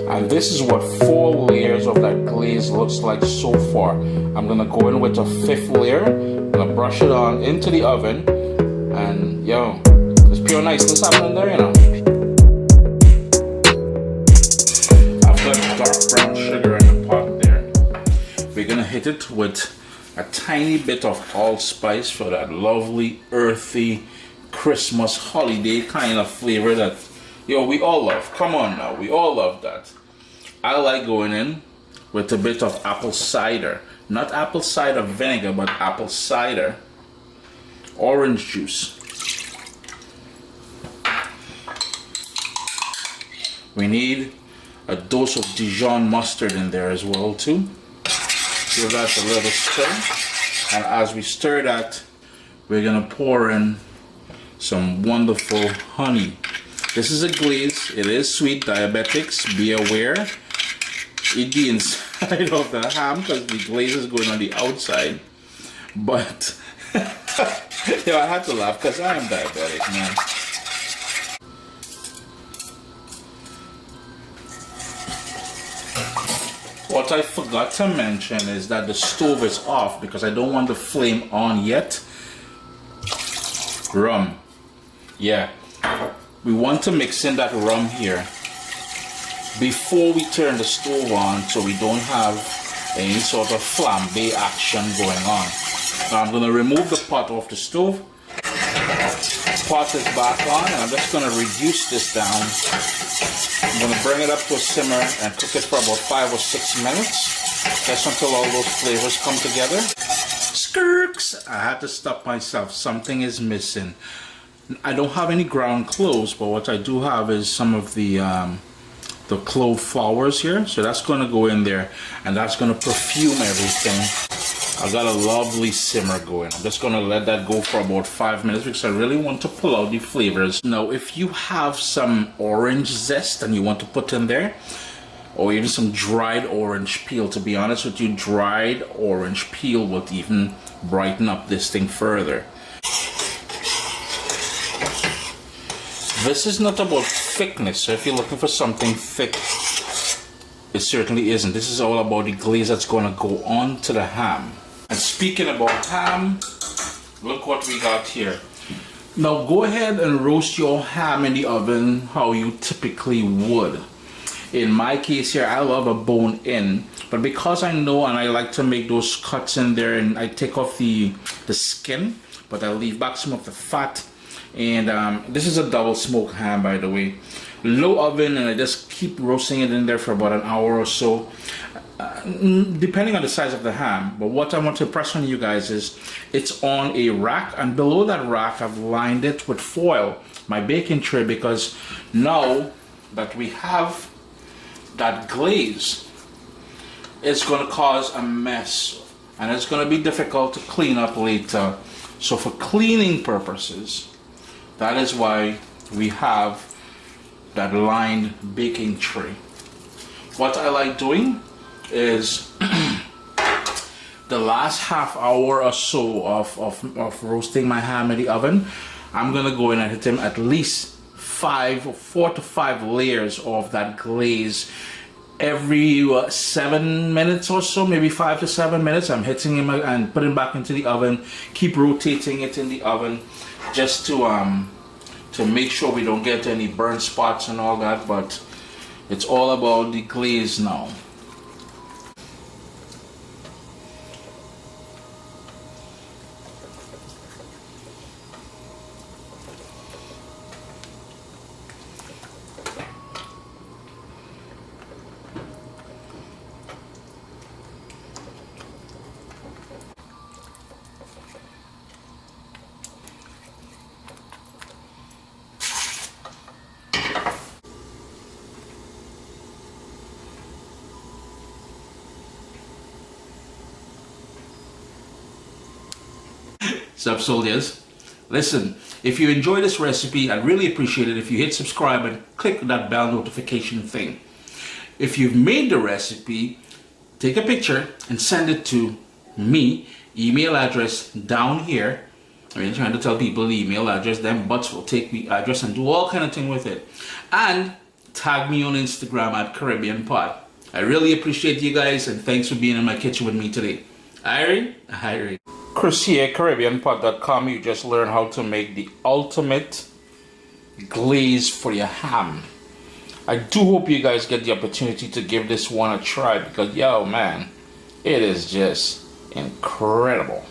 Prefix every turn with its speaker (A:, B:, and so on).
A: And this is what 4 layers of that glaze looks like so far. I'm gonna go in with a 5th layer. I'm gonna brush it on into the oven, and yo, there's pure niceness happening there, you know. I've got dark brown sugar in the pot there. We're gonna hit it with a tiny bit of allspice for that lovely, earthy, Christmas holiday kind of flavor that, yo, we all love. Come on now, we all love that. I like going in with a bit of apple cider. Not apple cider vinegar, but apple cider. Orange juice. We need a dose of Dijon Mustard in there as well too. Give that a little stir. And as we stir that, we're gonna pour in some wonderful honey. This is a glaze. It is sweet. Diabetics, be aware. Eat the inside of the ham because the glaze is going on the outside. But yo, I had to laugh because I am diabetic, man. What I forgot to mention is that the stove is off because I don't want the flame on yet. Rum. Yeah. We want to mix in that rum here before we turn the stove on so we don't have any sort of flambe action going on. Now I'm going to remove the pot off the stove. Pot is back on, and I'm just going to reduce this down. I'm going to bring it up to a simmer and cook it for about 5 or 6 minutes, just until all those flavors come together. Skirks! I had to stop myself. Something is missing. I don't have any ground cloves, but what I do have is some of the clove flowers here. So that's going to go in there, and that's going to perfume everything. I got a lovely simmer going. I'm just going to let that go for about 5 minutes because I really want to pull out the flavors. Now, if you have some orange zest and you want to put in there, or even some dried orange peel, to be honest with you, dried orange peel will even brighten up this thing further. This is not about thickness, so if you're looking for something thick, it certainly isn't. This is all about the glaze that's going to go on to the ham. And speaking about ham, look what we got here. Now go ahead and roast your ham in the oven how you typically would. In my case here, I love a bone in, but because I know and I like to make those cuts in there, and I take off the skin, but I leave back some of the fat. And this is a double smoked ham, by the way. Low oven, and I just keep roasting it in there for about an hour or so, depending on the size of the ham. But what I want to impress on you guys is it's on a rack, and below that rack I've lined it with foil, my baking tray, because now that we have that glaze, it's going to cause a mess and it's going to be difficult to clean up later. So for cleaning purposes, that is why we have that lined baking tray. What I like doing is the last half hour or so of roasting my ham in the oven, I'm gonna go in and hit him at least 4 to 5 layers of that glaze every 7 minutes or so, maybe 5 to 7 minutes. I'm hitting him and putting him back into the oven, keep rotating it in the oven just to make sure we don't get any burn spots and all that. But it's all about the glaze now. Sup soldiers, listen, if you enjoy this recipe, I'd really appreciate it if you hit subscribe and click that bell notification thing. If you've made the recipe, take a picture and send it to me, email address down here. I mean, trying to tell people the email address, them butts will take the address and do all kind of thing with it. And tag me on Instagram at Caribbean Pot. I really appreciate you guys, and thanks for being in my kitchen with me today. Irie. Chris here, CaribbeanPot.com. You just learned how to make the ultimate glaze for your ham. I do hope you guys get the opportunity to give this one a try because, yo, man, it is just incredible.